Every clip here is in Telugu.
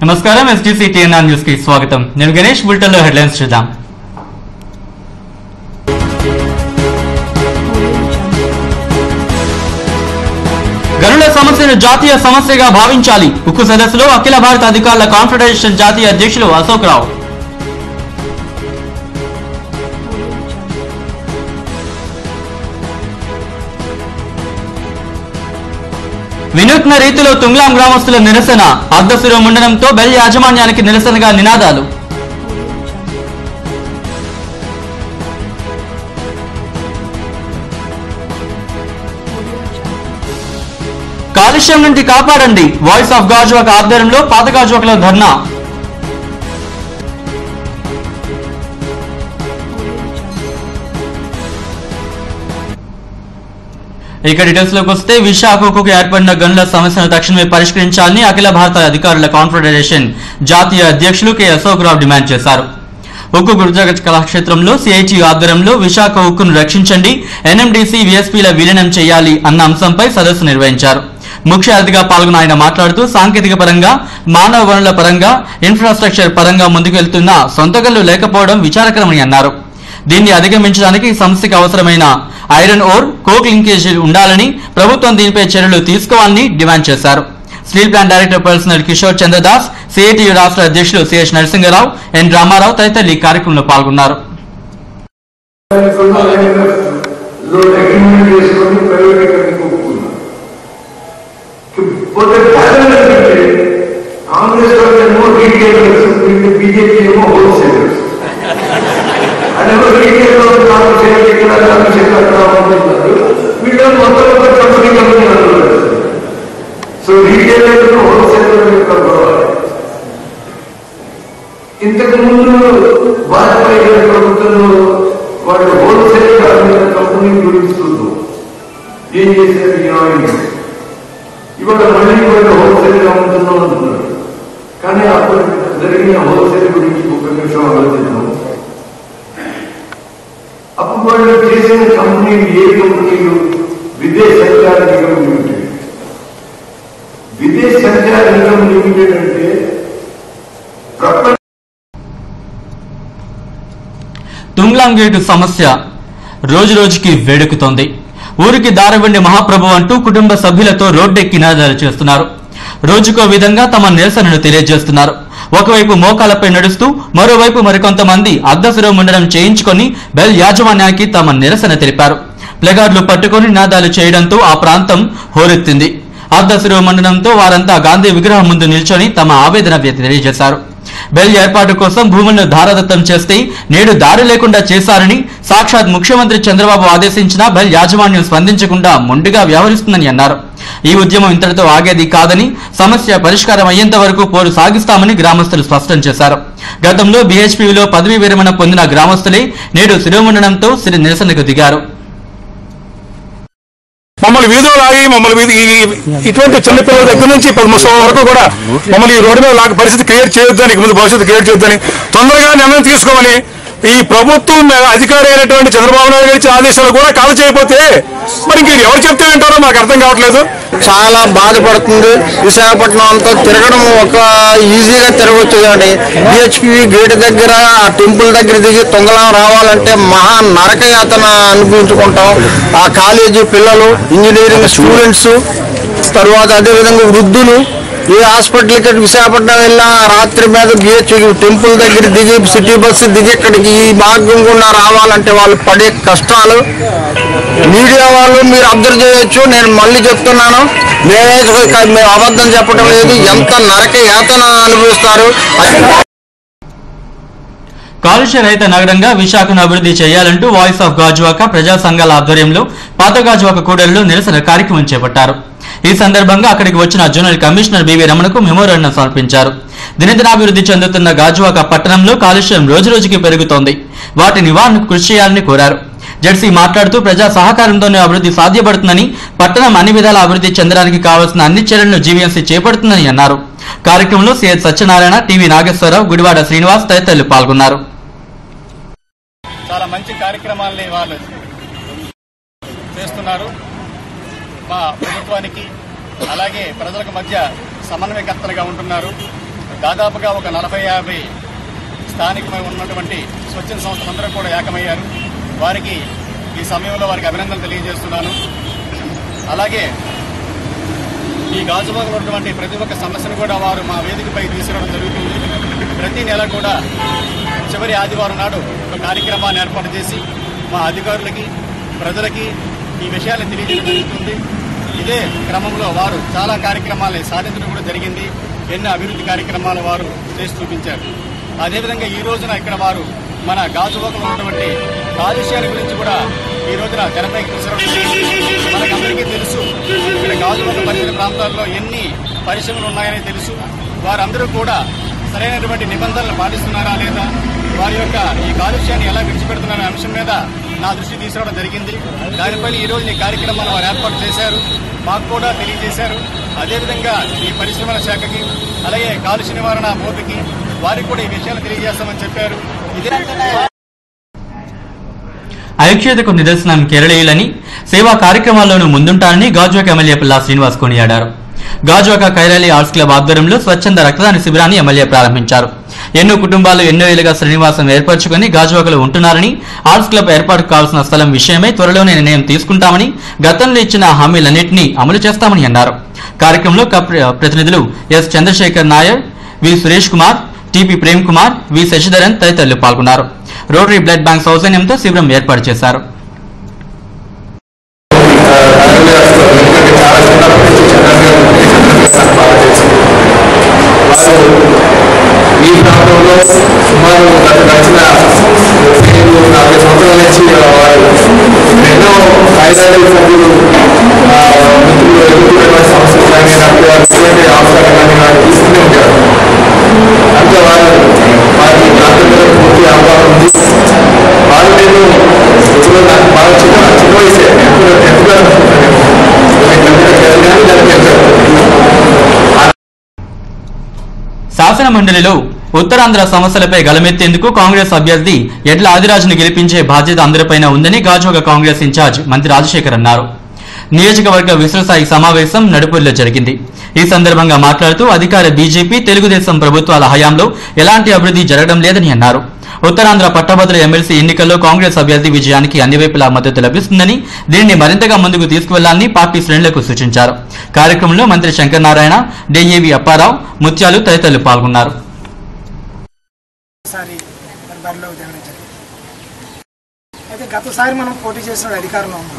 నమస్కారం ఎస్టీసీ టీఎన్ఆర్ న్యూస్ కి స్వాగతం. నేను గణేష్. బులెటిన్ లో హెడ్లైన్స్ చూద్దాం. గనుల సమస్యను జాతీయ సమస్యగా భావించాలి. ఉక్కు సదస్సులో అఖిల భారత అధికారుల కాన్ఫెడరేషన్ జాతీయ అధ్యక్షులు అశోక్ రావు. వినూత్న రీతిలో తుంగ్లాం గ్రామస్తుల నిరసన. అర్ధశిరో ముండనంతో బెల్ యాజమాన్యానికి నిరసనగా నినాదాలు. కాలుష్యం నుండి కాపాడండి. వాయిస్ ఆఫ్ గాజువాక ఆధ్వర్యంలో పాత గాజువాకలో ధర్నా. ఇక డీటెయిల్స్ లోకి వస్తే విశాఖకు ఏర్పడిన గనుల సమస్యను తక్షణమే పరిష్కరించాలని అఖిల భారత అధికారుల కాన్ఫెడరేషన్ జాతీయ అధ్యక్షులు కె అశోక్ రావు డిమాండ్ చేశారు. ఉక్కు గుర్జ కళాక్షేత్రంలో సిఐటియు ఆధ్వర్యంలో విశాఖ ఉక్కును రక్షించండి, ఎన్ఎండిసి విఎస్పీల విలీనం చేయాలి అన్న అంశంపై సదస్సు నిర్వహించారు. ముఖ్య అతిథిగా పాల్గొన్న ఆయన మాట్లాడుతూ సాంకేతిక పరంగా, మానవ వనరుల పరంగా, ఇన్ఫ్రాస్ట్రక్చర్ పరంగా ముందుకు వెళ్తున్న సొంత గనులు లేకపోవడం విచారకరమని అన్నారు. దీన్ని అధిగమించడానికి సమస్యకు అవసరమైన ఐరన్ ఓర్, కోక్ లింకేజ్ ఉండాలని, ప్రభుత్వం దీనిపై చర్యలు తీసుకోవాలని డిమాండ్ చేశారు. Steel plant director personal Kishore Chandradas, CITU రాష్ట్ర అధ్యక్షులు సిఎస్ నరసింగరావు, ఎన్ రామారావు తదితరులు ఈ కార్యక్రమంలో పాల్గొన్నారు. ఇంతకు ముందు వాజ్పేయి గారి ప్రభుత్వంలో వాళ్ళు హోల్సేల్ కంపెనీ గురిస్తున్నారు. ఏం చేశారు? ఇవాళ మళ్ళీ వాళ్ళు హోల్సేల్ గా ఉంటున్నాం అంటున్నారు. కానీ అప్పుడు జరిగిన హోల్సేల్ గురించి ఒక నిమిషం ఆలోచిద్దాం. అప్పుడు వాళ్ళు చేసిన కంపెనీలు ఏ కంపెనీలు? విదేశ్ సంచార్ నిగమ్ లిమిటెడ్. విదేశ్ సంచార్ నిగమ్ లిమిటెడ్ అంటే ప్రపంచ తుంగ్లాం గేటు సమస్య రోజు రోజుకి వేడెక్కుతోంది. ఊరికి దారివ్వండి మహాప్రభు అంటూ కుటుంబ సభ్యులతో రోడ్డెక్కి నినాదాలు చేస్తున్నారు. రోజుకో విధంగా తమ నిరసనను తెలియజేస్తున్నారు. ఒకవైపు మోకాలపై నడుస్తూ, మరోవైపు మరికొంతమంది అర్ధశిరో ముండనం చేయించుకొని బెల్ యాజమాన్యానికి తమ నిరసన తెలిపారు. ప్లెగార్డులు పట్టుకుని నినాదాలు చేయడంతో ఆ ప్రాంతం హోరెత్తింది. అర్ధశిరో మండనంతో వారంతా గాంధీ విగ్రహం ముందు నిల్చొని తమ ఆవేదన తెలియజేశారు. బెల్ ఏర్పాటు కోసం భూములను ధారాదత్తం చేస్తే నేడు దారి లేకుండా చేశారని, సాక్షాత్ ముఖ్యమంత్రి చంద్రబాబు ఆదేశించినా బెల్ యాజమాన్యం స్పందించకుండా మొండిగా వ్యవహరిస్తుందని అన్నారు. ఈ ఉద్యమం ఇంతటితో ఆగేది కాదని, సమస్య పరిష్కారం అయ్యేంత వరకు పోరు సాగిస్తామని గ్రామస్తులు స్పష్టం చేశారు. గతంలో బీహెచ్పీలో పదవీ విరమణ పొందిన గ్రామస్తులే నేడు శిరోముండనంతో నిరసనకు దిగారు. మమ్మల్ని వీధిలో లాగి ఇటువంటి చిన్నపిల్లల దగ్గర నుంచి 10 సంవత్సరాల వరకు కూడా మమ్మల్ని ఈ రోడ్డు మీద లాగా పరిస్థితి క్రియేట్ చేయొద్దని, ముందు భవిష్యత్తు క్రియేట్ చేయొద్దని తొందరగా నిర్ణయం తీసుకోమని ఈ ప్రభుత్వం అధికారి అయినటువంటి చంద్రబాబు నాయుడు గారి ఆదేశాలు కూడా కాలు చేయకపోతే మరి ఇంక ఎవరు చెప్తే వింటారో మాకు అర్థం కావట్లేదు. చాలా బాధపడుతుంది. విశాఖపట్నం అంతా తిరగడం ఒక ఈజీగా తిరగవచ్చు, కానీ బిహెచ్పి గేట్ దగ్గర ఆ టెంపుల్ దగ్గర దిగి తుంగలం రావాలంటే మహా నరకయాతన అనిపించుకుంటాం. ఆ కాలేజీ పిల్లలు, ఇంజనీరింగ్ స్టూడెంట్స్, తర్వాత అదేవిధంగా వృద్ధులు ఏ హాస్పిటల్కి విశాఖపట్నం వెళ్ళినా రాత్రి మీద బిహెచ్ టెంపుల్ దగ్గర దిగి సిటీ బస్సు దిగి ఇక్కడికి ఈ మార్గం గుండా రావాలంటే వాళ్ళు పడే కష్టాలు మీడియా వాళ్ళు మీరు అబ్జర్వ్ చేయొచ్చు. నేను మళ్ళీ చెప్తున్నాను, మేము అబద్ధం చెప్పడం లేదు. ఎంత నరక యాతన అనుభవిస్తారు. కాలుష్య రహిత నగరంగా విశాఖను అభివృద్ధి చేయాలంటూ వాయిస్ ఆఫ్ గాజువాక ప్రజా సంఘాల ఆధ్వర్యంలో పాత గాజువాక కూడలిలో నిరసన కార్యక్రమం చేపట్టారు. ఈ సందర్భంగా అక్కడికి వచ్చిన జోనల్ కమిషనర్ బివి రమణకు మెమోరాండం సమర్పించారు. దినదినాభివృద్ధి చెందుతున్న గాజువాక పట్టణంలో కాలుష్యం రోజురోజుకి పెరుగుతోంది. వాటి నివారణకు కృషి చేయాలని కోరారు. జెడ్సీ మాట్లాడుతూ ప్రజా సహకారంతోనే అభివృద్ధి సాధ్యపడుతుందని, పట్టణం అన్ని విధాల అభివృద్ధి చెందడానికి కావాల్సిన అన్ని చర్యలను జీవీఎంసీ చేపడుతుందని అన్నారు. కార్యక్రమంలో సిహెచ్ సత్యనారాయణ, టీవీ నాగేశ్వరరావు, గుడివాడ శ్రీనివాస్ తదితరులు పాల్గొన్నారు. చాలా మంచి కార్యక్రమాలని వాళ్ళు చేస్తున్నారు. మా ప్రభుత్వానికి అలాగే ప్రజలకు మధ్య సమన్వయకర్తలుగా ఉంటున్నారు. దాదాపుగా ఒక 40-50 స్థానికమై ఉన్నటువంటి స్వచ్ఛంద సంస్థలందరూ కూడా ఏకమయ్యారు. వారికి ఈ సమయంలో వారికి అభినందనలు తెలియజేస్తున్నాను. అలాగే ఈ గాజువాకలో ఉన్నటువంటి ప్రతి ఒక్క సమస్యను కూడా వారు మా వేదికపై తీసుకురావడం జరుగుతుంది. ప్రతి నెల కూడా చివరి ఆదివారం నాడు ఒక కార్యక్రమాన్ని ఏర్పాటు చేసి మా అధికారులకి ప్రజలకి ఈ విషయాలను తెలియజేయడం జరుగుతుంది. ఇదే క్రమంలో వారు చాలా కార్యక్రమాలను సాధించడం కూడా జరిగింది. ఎన్నో అభివృద్ధి కార్యక్రమాలు వారు చేసి చూపించారు. అదేవిధంగా ఈ రోజున ఇక్కడ వారు మన గాజువాకలో ఉన్నటువంటి కాలుష్యాల గురించి కూడా ఈ రోజున తెరపైకి తీసుకురావడం జరిగింది. మనకందరికీ తెలుసు ఇక్కడ గాజువాక పరిసర ప్రాంతాల్లో ఎన్ని పరిశ్రమలు ఉన్నాయని తెలుసు. వారందరూ కూడా సరైనటువంటి నిబంధనలు పాటిస్తున్నారా లేదా, వారి యొక్క ఈ కాలుష్యాన్ని ఎలా విడిచిపెడుతున్నారనే అంశం మీద నా దృష్టి తీసుకురావడం జరిగింది. దానిపైన ఈ రోజు ఈ కార్యక్రమాలు వారు ఏర్పాటు చేశారు, మాకు కూడా తెలియజేశారు. అదేవిధంగా ఈ పరిశ్రమల శాఖకి అలాగే కాలుష్య నివారణ బోర్డుకి వారికి కూడా ఈ విషయాలు తెలియజేస్తామని చెప్పారు. ఐక్యతకు నిదర్శనం కేరళీయులని, సేవా కార్యక్రమాల్లోనూ ముందుంటారని గాజువాక ఎమ్మెల్యే పిల్లా శ్రీనివాస్ కొనియాడారు. గాజువాక కైరాలి ఆర్ట్స్ క్లబ్ ఆధ్వర్యంలో స్వచ్ఛంద రక్తదాన శిబిరాన్ని ఎమ్మెల్యే ప్రారంభించారు. ఎన్నో కుటుంబాలు ఎన్నో ఏళ్లుగా శ్రీనివాసం ఏర్పరచుకుని గాజువాకలో ఉంటున్నారని, ఆర్ట్స్ క్లబ్ ఏర్పాటు కావాల్సిన స్థలం విషయమై త్వరలోనే నిర్ణయం తీసుకుంటామని, గతంలో ఇచ్చిన హామీలన్నింటినీ అమలు చేస్తామని అన్నారు. కార్యక్రమంలో ప్రతినిధులు ఎస్ చంద్రశేఖర్ నాయర్, వి సురేష్ కుమార్, టిపి ప్రేమ్ కుమార్, వి శశిధరన్ తదితరులు పాల్గొన్నారు. రోటరీ బ్లడ్ బ్యాంక్ సౌజన్యంతో శిబిరం ఏర్పాటు చేశారు. ఈ ప్రాంతంలో సుమారు గడిచిన 35-40 సంవత్సరాల నుంచి వారు ఎన్నో కాయిదాలు సభ్యులు మిత్రులు ఎదుర్కొనేటువంటి సమస్యలు కానీ ఎటువంటి అవసరాలు కానీ వారు తీసుకునే ఉంటారు. అంటే వారికి ప్రాంతం మీద పూర్తి అవగాహన ఉంది. వారు నేను ఇప్పుడు నాకు బాగా చిన్న వయసే శాసన మండలిలో ఉత్తరాంధ్ర సమస్యలపై గలమెత్తేందుకు కాంగ్రెస్ అభ్యర్థి ఎడ్ల ఆదిరాజును గెలిపించే బాధ్యత అందరిపైన ఉందని గాజువాక కాంగ్రెస్ ఇన్ఛార్జ్ మంత్రి రాజశేఖర్ అన్నారు. నియోజకవర్గ విస్తృతస్థాయి సమావేశం నడుపూర్లో జరిగింది. ఈ సందర్భంగా మాట్లాడుతూ అధికార బీజేపీ తెలుగుదేశం ప్రభుత్వాల హయాంలో ఎలాంటి అభివృద్ధి జరగడం లేదని అన్నారు. ఉత్తరాంధ్ర పట్టభద్రుల ఎమ్మెల్సీ ఎన్నికల్లో కాంగ్రెస్ అభ్యర్థి విజయానికి అన్ని వైపులా మద్దతు లభిస్తుందని, దీనిని మరింతగా ముందుకు తీసుకువెళ్లాలని పార్టీ శ్రేణులకు సూచించారు. కార్యక్రమంలో మంత్రి శంకర్ నారాయణ, డేఏవి అప్పారావు, ముత్యాలు తదితరులు పాల్గొన్నారు. అయితే గతసారి మనం పోటీ చేసిన అధికారంలో ఉన్నాం.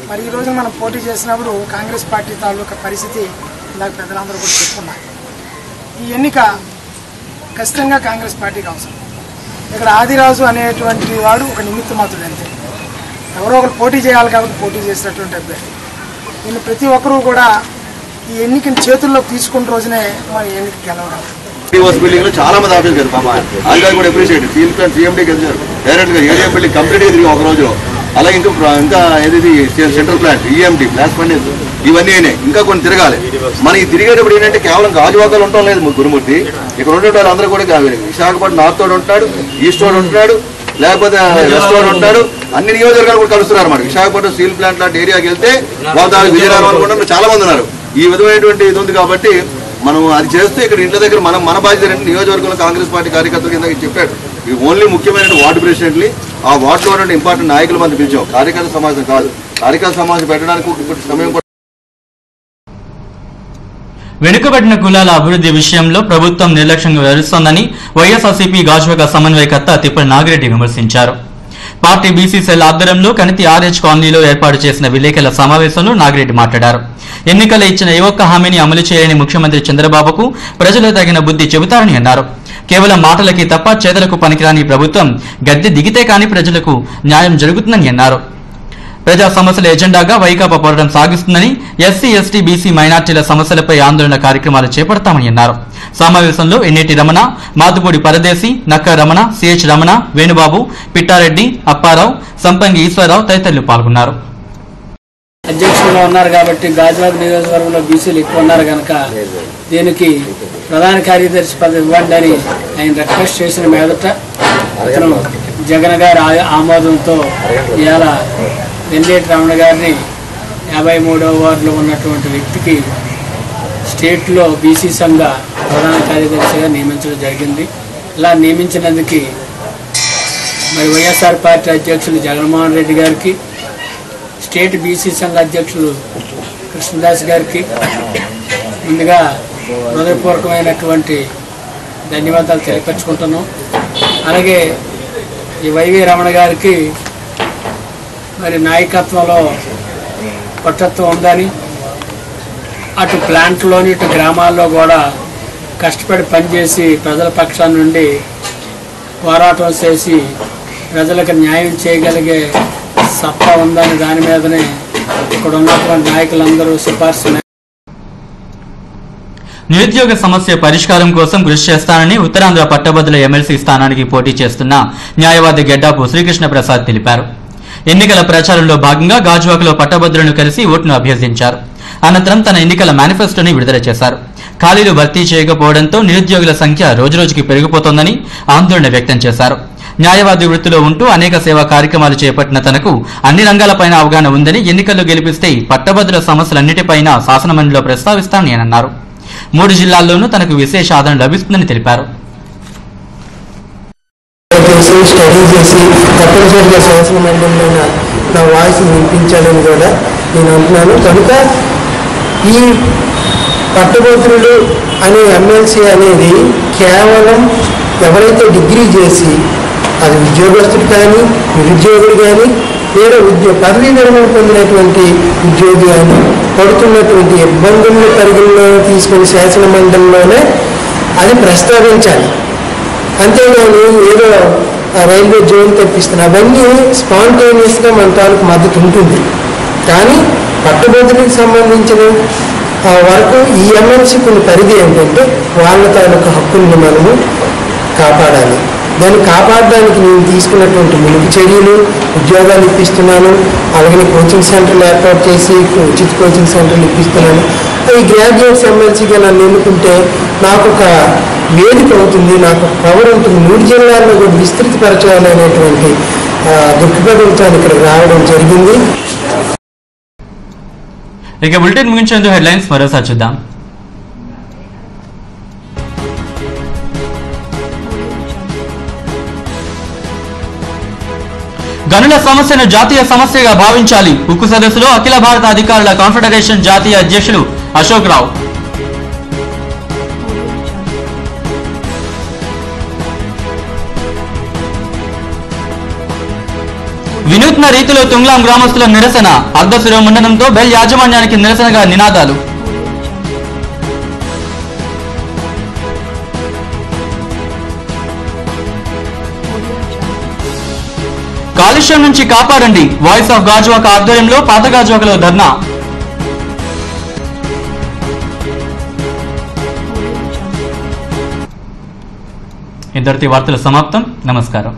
మరి ఈ రోజు మనం పోటీ చేసినప్పుడు కాంగ్రెస్ పార్టీ తాలూకా పరిస్థితి ఇందాక పెద్దలందరూ కూడా చెప్పుకున్నారు. ఈ ఎన్నిక ఖచ్చితంగా కాంగ్రెస్ పార్టీకి అవసరం. ఇక్కడ ఆదిరాజు అనేటువంటి వాడు ఒక నిమిత్త మాత్రుడు అంతే. ఎవరో ఒకరు పోటీ చేయాలి కాబట్టి పోటీ చేసినటువంటి అభ్యర్థి. దీన్ని ప్రతి ఒక్కరూ కూడా ఈ ఎన్నికని చేతుల్లోకి తీసుకున్న రోజునే మన ఎన్నిక గెలవడం. బిల్డింగ్ లో చాలా మంది ఆఫీస్ గారు ఆదిగారు కూడా అప్రిషియేట్ సీఎండీ గెలిచారు. డైరెక్ట్ గా ఏరియా బిల్డింగ్ కంప్లీట్ గా తిరిగి ఒక రోజులో. అలాగే ఇంకా ఏది central plant, EMT, blast fund, ఇవన్నీ అయినాయి. ఇంకా కొన్ని తిరగాలి. మనకి తిరిగేటప్పుడు ఏంటంటే కేవలం గాజువాకలు ఉండటం లేదు గురుమూర్తి. ఇక్కడ ఉండే వాళ్ళు అందరూ కూడా విశాఖపట్నం నార్త్ తోడు ఉంటాడు, ఈస్ట్ తోడు ఉంటున్నాడు, లేకపోతే వెస్ట్ తోడు ఉంటాడు. అన్ని నియోజకవర్గాలు కూడా కలుస్తున్నారు అన్నమాట. విశాఖపట్నం స్టీల్ ప్లాంట్ లాంటి ఏరియాకి వెళ్తే వాళ్ళు విజయనగరం అనుకుంటారు, చాలా మంది ఉన్నారు. ఈ విధమైనటువంటి ఇది ఉంది కాబట్టి మనం అది చేస్తే ఇక్కడ ఇంట్లో దగ్గర మన బాధ్యత నియోజకవర్గంలో కాంగ్రెస్ పార్టీ కార్యకర్తలు కింద చెప్పాడు. ఇది ఓన్లీ ముఖ్యమైన వార్డు ప్రెసిడెంట్ని ఆ వార్డులో ఉన్న ఇంపార్టెంట్ నాయకులు మంది పిలిచాం. కార్యకర్త సమావేశం కాదు. కార్యకర్త సమావేశం పెట్టడానికి సమయం. వెనుకబడిన కులాల అభివృద్ధి విషయంలో ప్రభుత్వం నిర్లక్ష్యంగా వ్యవహరిస్తోందని వైఎస్ఆర్సీపీ గాజువాక సమన్వయకర్త తిప్పల నాగిరెడ్డి విమర్శించారు. పార్టీ బీసీ సెల్ ఆధ్వర్యంలో కనితి ఆర్హెచ్ కాలనీలో ఏర్పాటు చేసిన విలేకరుల సమావేశంలో నాగిరెడ్డి మాట్లాడారు. ఎన్నికల ఇచ్చిన ఏ ఒక్క హామీని అమలు చేయని ముఖ్యమంత్రి చంద్రబాబుకు ప్రజలు తగిన బుద్ధి చెబుతారని అన్నారు. కేవలం మాటలకి తప్ప చేతలకు పనికిరాని ప్రభుత్వం గద్దె దిగితే కానీ ప్రజలకు న్యాయం జరుగుతుందని అన్నారు. ప్రజా సమస్యల ఎజెండాగా వైకాపా పోరాటం సాగిస్తుందని, ఎస్సీ, ఎస్టీ, బీసీ, మైనార్టీల సమస్యలపై ఆందోళన కార్యక్రమాలు చేపడతామని అన్నారు. సమావేశంలో ఎన్నేటి రమణ, మాతుపూడి పరదేశి, నక్క రమణ, సిహెచ్ రమణ, వేణుబాబు, పిట్టారెడ్డి, అప్పారావు, సంపంగి ఈశ్వరరావు తదితరులు పాల్గొన్నారు. అధ్యక్షులుగా ఉన్నారు కాబట్టి గాజువాక నియోజకవర్గంలో బీసీలు ఎక్కువ ఉన్నారు కనుక దీనికి ప్రధాన కార్యదర్శి పదవి ఇవ్వండి అని ఆయన రిక్వెస్ట్ చేసిన మీదట అతను జగన్ గారి ఆమోదంతో ఇవాళ వెల్లేటి రమణ గారిని 53వ వార్డులో ఉన్నటువంటి వ్యక్తికి స్టేట్లో బీసీ సంఘ ప్రధాన కార్యదర్శిగా నియమించడం జరిగింది. ఇలా నియమించినందుకు మరి వైఎస్ఆర్ పార్టీ అధ్యక్షులు జగన్మోహన్ రెడ్డి గారికి, స్టేట్ బీసీ సంఘ అధ్యక్షులు కృష్ణదాస్ గారికి ముందుగా హృదయపూర్వకమైనటువంటి ధన్యవాదాలు తెలియపరుచుకుంటున్నాం. అలాగే ఈ వైవి రమణ గారికి మరి నాయకత్వంలో పట్టుత్వం ఉందని, అటు ప్లాంట్లోని ఇటు గ్రామాల్లో కూడా కష్టపడి పనిచేసి ప్రజల పక్షాన నుండి పోరాటం చేసి ప్రజలకు న్యాయం చేయగలిగే సత్తా ఉందని దాని మీదనే ఇక్కడ ఉన్నటువంటి నాయకులందరూ సిఫార్సు. నిరుద్యోగ సమస్య పరిష్కారం కోసం కృషి చేస్తానని ఉత్తరాంధ్ర పట్టభద్రుల ఎమ్మెల్సీ స్థానానికి పోటీ చేస్తున్న న్యాయవాది గెడ్డాపు శ్రీకృష్ణ ప్రసాద్ తెలిపారు. ఎన్నికల ప్రచారంలో భాగంగా గాజువాకలో పట్టభద్రులను కలిసి ఓటును అభ్యర్థించారు. అనంతరం తన ఎన్నికల మేనిఫెస్టోని విడుదల చేశారు. ఖాళీలు భర్తీ చేయకపోవడంతో నిరుద్యోగుల సంఖ్య రోజురోజుకి పెరిగిపోతోందని ఆందోళన వ్యక్తం చేశారు. న్యాయవాది వృత్తిలో ఉంటూ అనేక సేవా కార్యక్రమాలు చేపట్టిన తనకు అన్ని రంగాలపైన అవగాహన ఉందని, ఎన్నికల్లో గెలిపిస్తే పట్టభద్రుల సమస్యలన్నిటిపైన శాసనమండలిలో ప్రస్తావిస్తానని అన్నారు. 3 జిల్లాల్లోనూ తనకు విశేష ఆదరణ లభిస్తుందని తెలిపారు. స్టడీ చేసి తప్పనిసరిగా శాసన మండలిలో నా వాయిస్ వినిపించాలని కూడా నేను అంటున్నాను. కనుక ఈ పట్టభద్రులు అనే ఎమ్మెల్సీ అనేది కేవలం ఎవరైతే డిగ్రీ చేసి అది ఉద్యోగస్తుడు కానీ నిరుద్యోగులు కానీ లేదా పదవీ విరమణ పొందినటువంటి ఉద్యోగి కానీ పడుతున్నటువంటి ఇబ్బందులను పరిగణలో తీసుకుని శాసన మండలిలోనే అది ప్రస్తావించాలి. అంతేగాని ఏదో రైల్వే జోన్ తెప్పిస్తున్నా అవన్నీ స్పాంటేనియస్గా మన తాలూకు మద్దతు ఉంటుంది. కానీ పట్టభద్రులకు సంబంధించిన వరకు ఈ ఎమ్మెల్సీ కొన్ని పరిధి ఏంటంటే వాళ్ళ తాలూకు హక్కుల్ని మనము కాపాడాలి. దాన్ని కాపాడడానికి నేను తీసుకున్నటువంటి మునుపు చర్యలు, ఉద్యోగాలు ఇప్పిస్తున్నాను, అలాగే కోచింగ్ సెంటర్లు ఏర్పాటు చేసి ఉచిత కోచింగ్ సెంటర్లు ఇప్పిస్తున్నాను. ఈ గ్రాడ్యుయేట్స్ ఎమ్మెల్సీగా నన్ను ఎన్నుకుంటే నాకు ఒక వేదిక అవుతుంది, నాకు పవర్ ఉంటుంది. 3 జిల్లాల్లో కూడా విస్తృతపరచాలి అనేటువంటి దృక్పథంతో ఇక్కడికి రావడం జరిగింది. ఇక బులెటిన్ ముగించేందుకు హెడ్లైన్స్ మరోసారి చూద్దాం. గనుల సమస్యను జాతీయ సమస్యగా భావించాలి. ఉక్కు సదస్సులో అఖిల భారత అధికారుల కాన్ఫెడరేషన్ జాతీయ అధ్యక్షులు అశోక్ రావు. వినూత్న రీతిలో తుంగ్లాం గ్రామస్తుల నిరసన, అర్ధశిరోముండనంతో బెల్ యాజమాన్యానికి నిరసనగా నినాదాలు. కాలుష్యం నుంచి కాపాడండి, వాయిస్ ఆఫ్ గాజువాక ఆధ్వర్యంలో పాత గాజువాకలో ధర్నా. ఇంతటితో వార్తలు సమాప్తం. నమస్కారం.